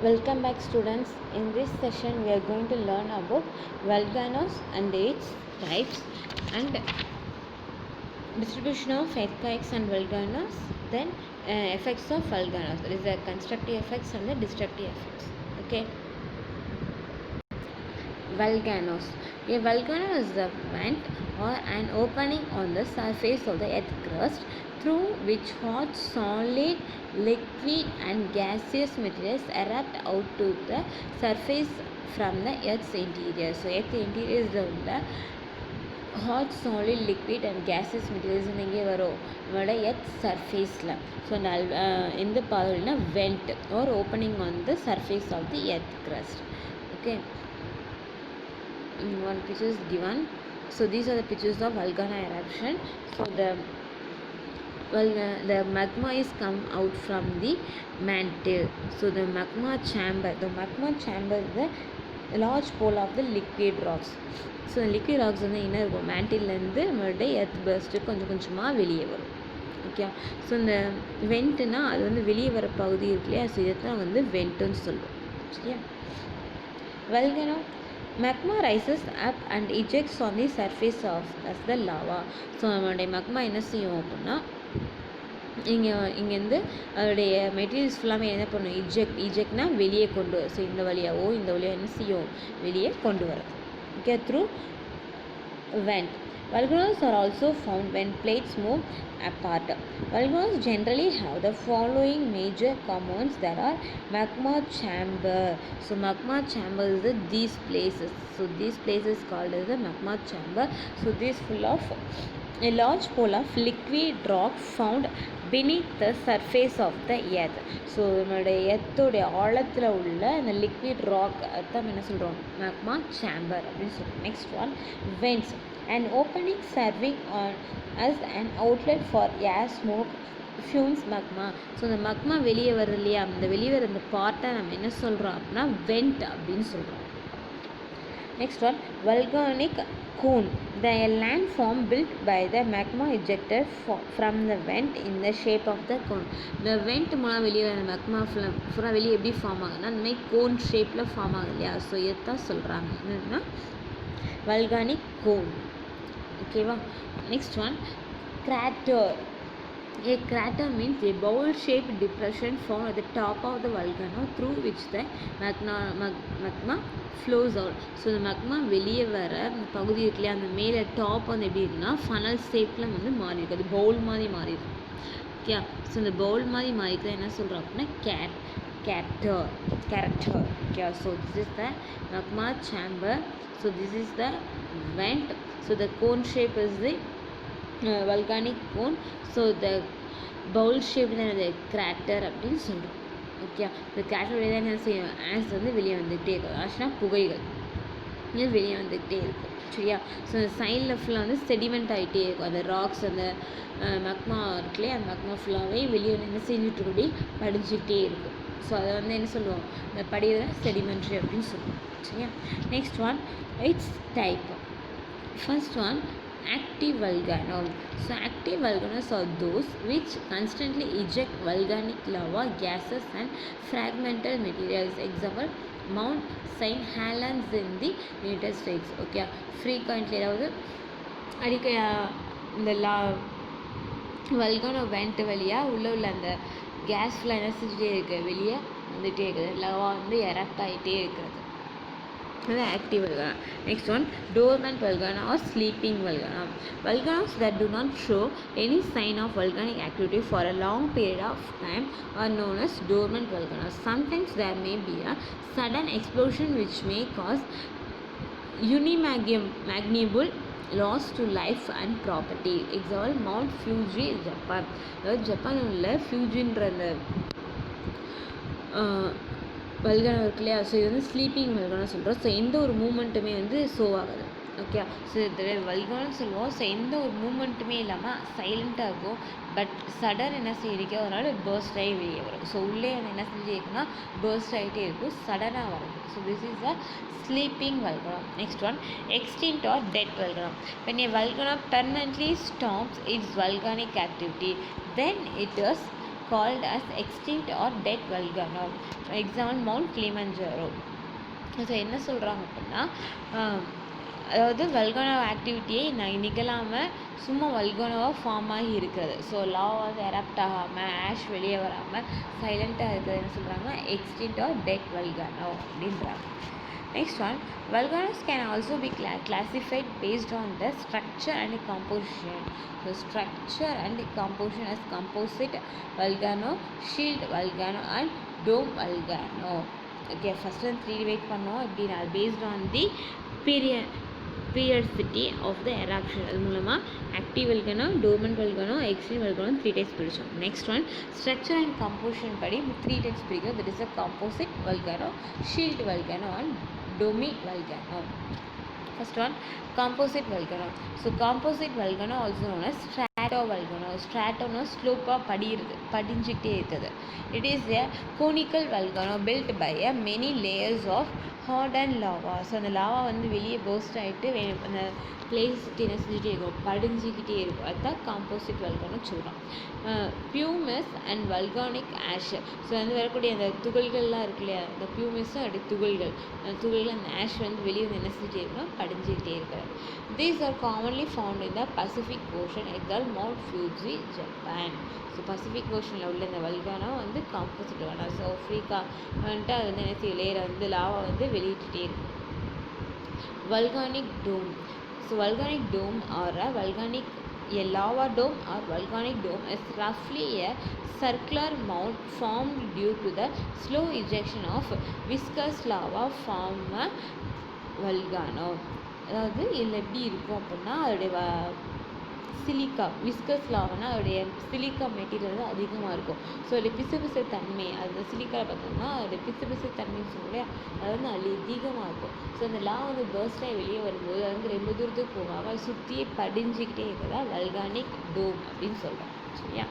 Welcome back students. In this session we are going to learn about volcanoes and its types and distribution of earthquakes and volcanoes, then effects of volcanoes, that is the constructive effects and the destructive effects. Okay. Volcanoes. A volcano is a vent or an opening on the surface of the earth crust through which hot, solid, liquid and gaseous materials erupt out to the surface from the earth's interior. So earth interior is the hot, solid, liquid and gaseous materials இங்கே வரும் நம்மளோட earth சர்ஃபேஸில். So இந்த பார்த்தீங்கன்னா vent or opening on the surface of the earth crust. Okay. One picture is given. So these are the pictures of volcano eruption. So the magma is come out from the mantle. So the magma chamber is the large pole of the liquid rocks. So the liquid rocks வந்து என்ன இருக்கும், மேண்டில்லேருந்து நம்மளுடைய earth first கொஞ்சம் கொஞ்சமாக வெளியே வரும். Okay. So இந்த வெண்ட்டுனா அது வந்து வெளியே வர பகுதி இருக்கு இல்லையா, ஸோ இதை தான் வந்து வெண்ட்டுன்னு சொல்லுவோம். சரியா. volcano magma rises up and ejects on the surface of as the lava. So நம்மளுடைய magma என்ன செய்யும் அப்படின்னா இங்கேருந்து அதோடைய மெட்டீரியல்ஸ் ஃபுல்லாமே என்ன பண்ணும், இஜெக்ட்னா வெளியே கொண்டு வரும். ஸோ இந்த வழியாவோ என்ன செய்யும், வெளியே கொண்டு வரும். Okay, through vent. Volcanoes are also found when plates move apart. Volcanoes generally have the following major compounds. There are magma chamber. So magma chamber is these places. So these places called as the magma chamber. So this full of a large pole of liquid rock found beneath the surface of the earth. So நம்மளுடைய எர்த்தோடைய ஆழத்தில் உள்ள அந்த liquid rock தான் என்ன சொல்கிறோம், magma chamber அப்படின்னு சொல்கிறோம். Next one vents, and opening serving on us and outlet for air smoke fumes மக்மா. So இந்த மக்மா வெளியே வருது இல்லையா, அந்த வெளியே வர அந்த பார்ட்டை நம்ம என்ன சொல்கிறோம் அப்படின்னா வெண்ட் அப்படின்னு சொல்கிறோம். Next one, volcanic cone, the landform built by the magma ejected from the vent in the shape of the cone. The vent மூலம் வெளியே வர magma ஃபுல்லாக வெளியே எப்படி ஃபார்ம் ஆகுதுன்னா அந்த மாதிரி கோன் ஷேப்பில் ஃபார்ம் ஆகுது இல்லையா, ஸோ இதைத்தான் சொல்கிறாங்க என்னன்னா volcanic cone. ஓகேவா. Next one, crater. A crater means a bowl-shaped depression formed at the top of the volcano through which the magma flows out. So இந்த magma வெளியே வர அந்த பகுதி இருக்கு இல்லையா, அந்த மேலே டாப் வந்து எப்படி இருக்குன்னா ஃபனல் ஷேப்பில் வந்து மாறி இருக்குது, அது பவுல் மாதிரி மாறி இருக்கு. ஓகே. ஸோ இந்த பவுல் மாதிரி மாறி இருக்கிறத என்ன சொல்கிறோம் அப்படின்னா character. Okay. So this is the magma chamber. So this is the vent. So the cone shape is the volcanic cone. So the bowl shape தான் அது கிராட்டர் அப்படின்னு சொல்கிறோம். ஓகே. இந்த கிராட்டர் வெளியே தான் என்ன செய்யும், ஆஸ் வந்து வெளியே வந்துக்கிட்டே இருக்கும். ஆஸ்னா புகைகள் இது வெளியே வந்துக்கிட்டே இருக்கும். சரியா. ஸோ அந்த சைடில் ஃபுல்லாக வந்து செடிமெண்ட் ஆகிட்டே இருக்கும். அந்த ராக்ஸ் அந்த மக்மா இருக்குல்லையே, அந்த மக்மா ஃபுல்லாகவே வெளியே வந்து என்ன செஞ்சுட்டு படிஞ்சிக்கிட்டே இருக்கும். ஸோ அதை வந்து என்ன சொல்லுவோம், இந்த படியில் செடிமெண்ட்ரி அப்படின்னு சொல்லுவோம். சரியா. Next one, it's type. First one, active volcano. So active volcanoes are those which constantly eject volcanic lava, gases and fragmental materials. Example, Mount St. Helens in the United States. Okay. Frequently அதாவது அடிக்க இந்த volcano vent வழியாக உள்ள அந்த case ஃபுல்லாக என்ன செஞ்சுட்டே இருக்குது, வெளியே வந்துகிட்டே இருக்குது, லவா வந்து எரப்ட் ஆகிட்டே இருக்கிறது. Active volcano. Next one, dormant volcano or sleeping volcano. Volcanoes that do not show any sign of volcanic activity for a long period of time are known as dormant volcanoes. Sometimes there may be a sudden explosion which may cause unimaginable loss to life and property. Example, Mount Fuji, Japan. அதாவது ஜப்பானில் உள்ள ஃபியூஜின்ற அந்த volcano இருக்கு இல்லையா, so இது வந்து sleeping volcano சொல்கிறோம். So எந்த ஒரு மூமெண்ட்டுமே வந்து ஷோ ஆகுது. ஓகே. ஸோ இது வல்கானோன்னு சொல்லுவோம். ஸோ எந்த ஒரு மூமெண்ட்டுமே இல்லாமல் சைலண்ட்டாக இருக்கும். பட் சடன் என்ன செய்யிருக்கோ அதனால் பர்ஸ்ட் ஆகி வெளியே வரும். ஸோ உள்ளே வந்து என்ன செஞ்சுருக்குன்னா பர்ஸ்ட் ஆகிட்டே இருக்கும், சடனாக வரும். So this is a sleeping volcano. Next one, extinct or dead volcano. When a volcano permanently stops its volcanic activity, then it is called as extinct or dead volcano. Example Mount Kilimanjaro. So என்ன சொல்கிறாங்க அப்படின்னா அதாவது volcano ஆக்டிவிட்டியை நிகழாமல் சும்மா வல்கானோவாக form ஆகி இருக்கிறது. So lava வந்து erupt ஆகாமல் ஆஷ் வெளியே வராமல் சைலண்ட்டாக இருக்கிறது என்ன சொல்கிறாங்கன்னா எக்ஸ்டின்ட் ஆர் டெட் வல்கானோ அப்படின்றாங்க. Next one, volcanoes can also be classified based on the structure and composition. So structure and composition as composite volcano, shield volcano and dome volcano. Okay, first one 3 divide பண்ணோம் அப்படின்னா based on the periodicity of the eruption. அது மூலமாக active volcano, dormant volcano, extreme volcano 3 types பிரித்தோம். Next one structure and composition படி 3 types பிரிக்கும். That is a composite volcano, shield volcano and dome volcano. First one, composite volcano. So composite volcano also known as stratovolcano. Stratoனா ஸ்லோப்பாக படிஞ்சிக்கிட்டே இருக்குது. It is a conical volcano built by a many layers of hardened lava. So அந்த lava வந்து வெளியே first ஆகிட்டு அந்த place என்ன செஞ்சுட்டே இருக்கும், படிஞ்சிக்கிட்டே இருக்கும். அதுதான் காம்போசிட் வல்கனோ சொல்கிறோம். பியூமஸ் அண்ட் வல்கானிக் ஆஷ். ஸோ வந்து வரக்கூடிய அந்த துகள்கள்லாம் இருக்கு இல்லையா, அந்த பியூமஸும் அப்படி துகள்கள், அந்த துகள்கள் அந்த ஆஷ் வந்து வெளியே வந்து என்ன செஞ்சுட்டே இருக்கணும், படிஞ்சிக்கிட்டே இருக்கிறது. These are commonly found in the Pacific Ocean, example Mount Fuji, Japan. So Pacific ஓஷனில் உள்ள இந்த வல்கானோ வந்து காம்போசிட் வல்கானோ. ஸோ ஆஃப்ரிக்கா வந்துட்டு அது வந்து என்ன செய்ய லேயரை வந்து லாவா வந்து வெளியிட்டுட்டே இருக்கும். Volcanic dome. So volcanic dome or a lava dome or volcanic dome is roughly a circular mound formed due to the slow ejection of viscous lava from a volcano. அதாவது இதில் எப்படி இருக்கும் அப்படின்னா அதோடைய சிலிக்கா, விஸ்கஸ் லாவானா அதோடைய silica material வந்து அதிகமாக இருக்கும். ஸோ அதோடைய பிசுபிசு தன்மை, அந்த சிலிக்காவில் பார்த்தோம்னா அதோடைய பிசுபிசு தன்மைன்னு சொல்லுவோம், அது வந்து அதிகமாக இருக்கும். ஸோ அந்த லாவா வந்து பர்ஸ்டாக வெளியே வரும்போது அது வந்து ரொம்ப தூரத்துக்கு போகாமல் சுற்றியே படிஞ்சிக்கிட்டே இருக்கிறதா வல்கானிக் டோம் அப்படின்னு சொல்கிறோம். சரியா?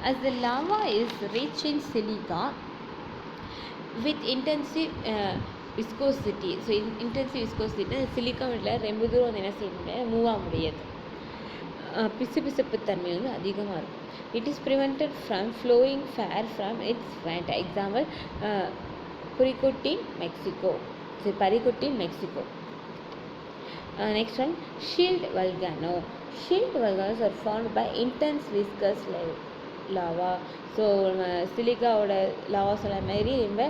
As the lava is rich in silica with intensive viscosity. So intensive viscosity சிலிக்காவில் ரொம்ப தூரம் வந்து என்ன செய்ய முடியாது, மூவ் ஆக முடியாது. பிசுபிசுப்பு தன்மை வந்து அதிகமாக இருக்கும். It is prevented from flowing far from its vent. Example Paricutin Mexico. Next one shield volcano. Shield volcanoes are formed by intense viscous lava. So சிலிக்காவோட லாவா சொல்ல மாதிரி ரொம்ப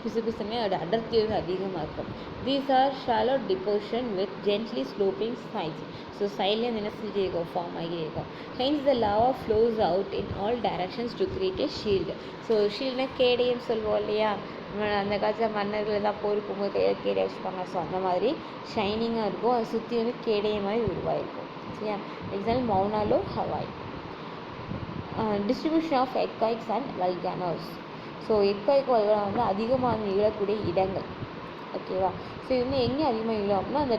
பிசுபிசுமே அதோட அடர்த்தி வந்து அதிகமாக இருக்கும். These are shallow deposition with gently sloping sides. So சைட்லேருந்து என்ன செஞ்சுட்டே இருக்கும், ஃபார்ம் ஆகிட்டே இருக்கும். Hence the lava flows out in all directions to create a shield. So ஷீல்டுனா கேடயம் சொல்லுவோம் இல்லையா, அந்த காலத்தில் மன்னர்கள் எல்லாம் போர் போகும்போது கையில் கேடயம் வச்சுப்பாங்க. ஸோ அந்த மாதிரி ஷைனிங்காக இருக்கும், அதை சுற்றி வந்து கேடயம் மாதிரி உருவாயிருக்கும். சரியா? Example Mauna Loa, Hawaii. Distribution of earthquakes and volcanoes. So earthquake volcano வந்து அதிகமாக நிகழக்கூடிய இடங்கள். ஓகேவா? ஸோ இது வந்து எங்கே அதிகமாக நிகழும் அப்படின்னா அந்த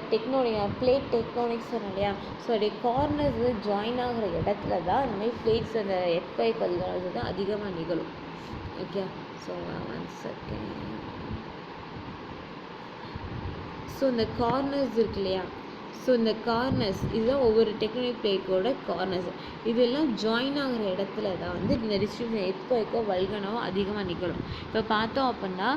பிளேட் டெக்டோனிக்ஸ் சொன்னோம் இல்லையா, ஸோ அதோடைய கார்னர்ஸ் ஜாயின் ஆகிற இடத்துல தான் இந்த மாதிரி பிளேட்ஸ் அந்த எர்த்குவைக் வல்கானோஸ் தான் அதிகமாக நிகழும். Okay, so 1 second. ஸோ இந்த கார்னர்ஸ் இருக்கு இல்லையா, ஸோ இந்த கார்னர்ஸ் இதுதான் ஒவ்வொரு டெக்டோனிக் பிளேட்டோட கார்னர்ஸ். இதெல்லாம் ஜாயின் ஆகிற இடத்துல தான் வந்து இந்த டிஸ்ட்ரிபியூஷன் எர்த்குவைக்கோ வல்கானோவோ அதிகமாக நிகழும். இப்போ பார்த்தோம் அப்படின்னா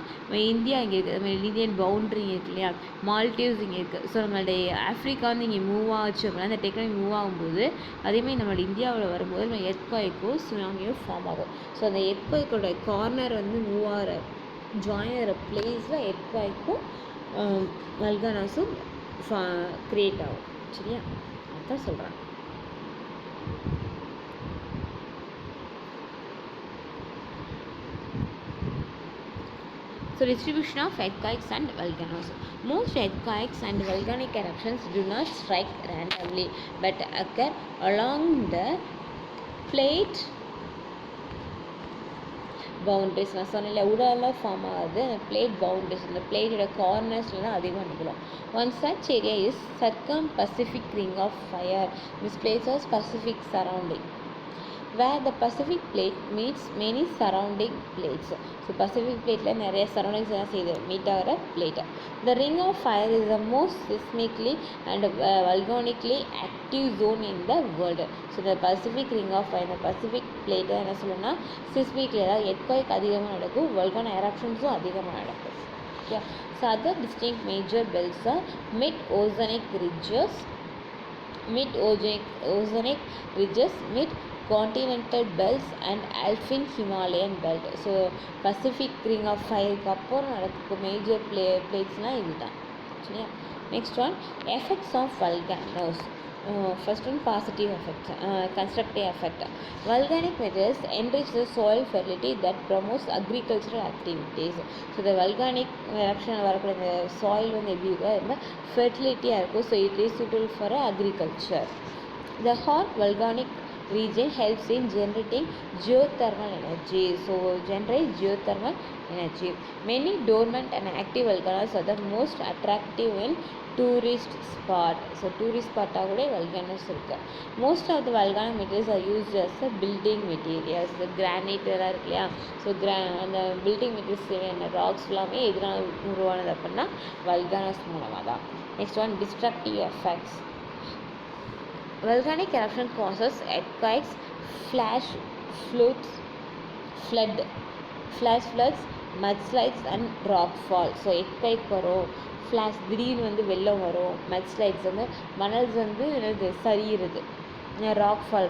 இந்தியா இங்கே இருக்குது, நம்ம இந்தியன் பவுண்ட்ரி இருக்கு இல்லையா, மால்டீவ்ஸ் இங்கே இருக்குது. ஸோ நம்மளுடைய ஆஃப்ரிக்கா வந்து இங்கே மூவ் ஆச்சு அப்படின்னா அந்த டெக்டானிக் மூவ் ஆகும்போது அதேமாதிரி நம்மளோட இந்தியாவில் வரும்போது நம்ம எர்த்குவைக்கோ சுனாமியோ ஃபார்ம் ஆகும். ஸோ அந்த எர்த்குவைக்கோட கார்னர் வந்து மூவ் ஆகிற ஜாயின் ஆகிற பிளேஸில் எர்த்குவைக்கும் வல்கானோஸும் கிரியேட் ஆகும். சரியா? அதான் சொல்கிறேன். So distribution of earthquakes and volcanoes. Most earthquakes and volcanic eruptions do not strike randomly but occur along the plate boundaries. நான் சொன்னேன்ல உடலில் ஃபார்ம் ஆகுது அந்த பிளேட் பவுண்ட்ரிஸ், அந்த பிளேட்டோட கார்னர்ஸில் தான் அதிகமாக நிகழும். One such area is circum Pacific ring of fire. This place was Pacific surrounding. where the Pacific plate meets many surrounding plates. So Pacific பிளேட்டில் நிறைய சரௌண்டிங்ஸ் எல்லாம் செய்யுது மீட் ஆகிற plate. The ring of fire is the most seismically and volcanically active zone in the world. So இந்த Pacific ring of fire, இந்த Pacific பிளேட்டை என்ன சொல்லணும்னா சிஸ்மிக்ல ஏதாவது எர்த்குவேக் அதிகமாக நடக்கும், வல்கானோ எரப்ஷன்ஸும் அதிகமாக நடக்கும். Okay. So other distinct major belts are mid-oceanic ridges, mid-continental belts and alpine Himalayan belt. So Pacific ring of ஃபயருக்கு அப்புறம் நடக்கும் மேஜர் பிளேட்ஸ்னால் இதுதான். சரியா? Next one effects of volcanoes. First one, positive effect, constructive effect. Volcanic materials enrich the soil fertility that promotes agricultural activities. So the volcanic eruption வரக்கூடிய இந்த soil வந்து எப்படி இருக்கும், ஃபெர்டிலிட்டியாக இருக்கும். So it is suitable for agriculture. The hot volcanic region helps in generating geothermal energy. So generate geothermal energy. Many dormant and active volcanoes are the most attractive in tourist spot. So tourist spot கூட volcanoes இருக்கு. Most of the volcanic materials are used as a building materials. The granite எல்லாம் இருக்கு இல்லையா, so அந்த building materials rocks எல்லாமே எதனால் உருவானது அப்படின்னா volcanoes மூலமாக தான். Next one destructive effects. Volcanic eruption causes earthquakes, flash floods, mudslides and rockfall. So earthquake வரும், ஃப்ளாஷ் திடீர்னு வந்து வெள்ளம் வரும், மட்ஸ்லைட்ஸ் வந்து மணல்ஸ் வந்து சரியிறது, ராக்ஃபால்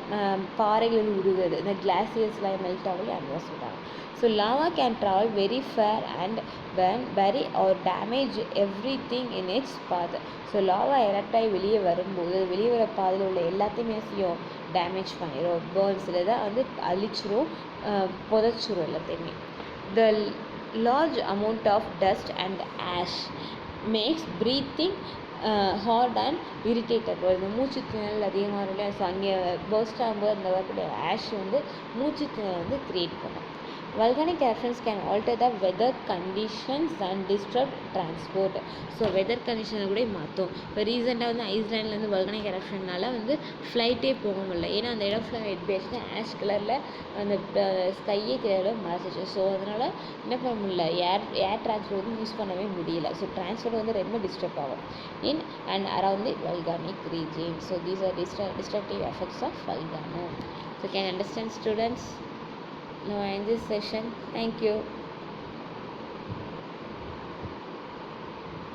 பாறைகள் உருகுது, இந்த கிளாசியர்ஸ்லாம் மெல்ட் ஆகி அந்த சொல்கிறாங்க. So lava can travel very far and burn, bury or damage everything in its path. So lava எரப்டாகி வெளியே வரும்போது வெளியே வர பாதையில் உள்ள எல்லாத்தையுமே செய்யும், டேமேஜ் பண்ணிடும், பேர்ன்ஸில் தான் வந்து அழிச்சிரும், புதைச்சிரும் எல்லாத்தையுமே. The large amount of dust and ash makes breathing hard and irritable. இந்த மூச்சு திணறல் அதிகமாக இருக்கும் இல்லையா, ஸோ அங்கே பர்ஸ்ட் ஆகும்போது அந்த வரக்கூடிய ஆஷ் வந்து மூச்சு திணறல் வந்து க்ரியேட் பண்ணும். Volcanic eruptions can alter the weather conditions and disrupt transport. So weather கண்டிஷனை கூட மாற்றும். இப்போ ரீசெண்டாக வந்து ஐஸ்லாண்ட்லேருந்து volcanic eruptionனால வந்து ஃப்ளைட்டே போக முடியல, ஏன்னா அந்த இடம் ஃபுல்லாக வெட் பேஸ்டு ஆஷ் கலரில் அந்த ஸ்கையே தெரியாத மறைச்சிச்சு. ஸோ அதனால் என்ன பண்ண முடியல, ஏர் டிரான்ஸ்போர்ட் வந்து யூஸ் பண்ணவே முடியல. ஸோ டிரான்ஸ்போர்ட் வந்து ரொம்ப டிஸ்டர்ப் ஆகும் in and around the volcanic region. So these are destructive effects of volcano. So can you understand, students? Now I end this session. Thank you.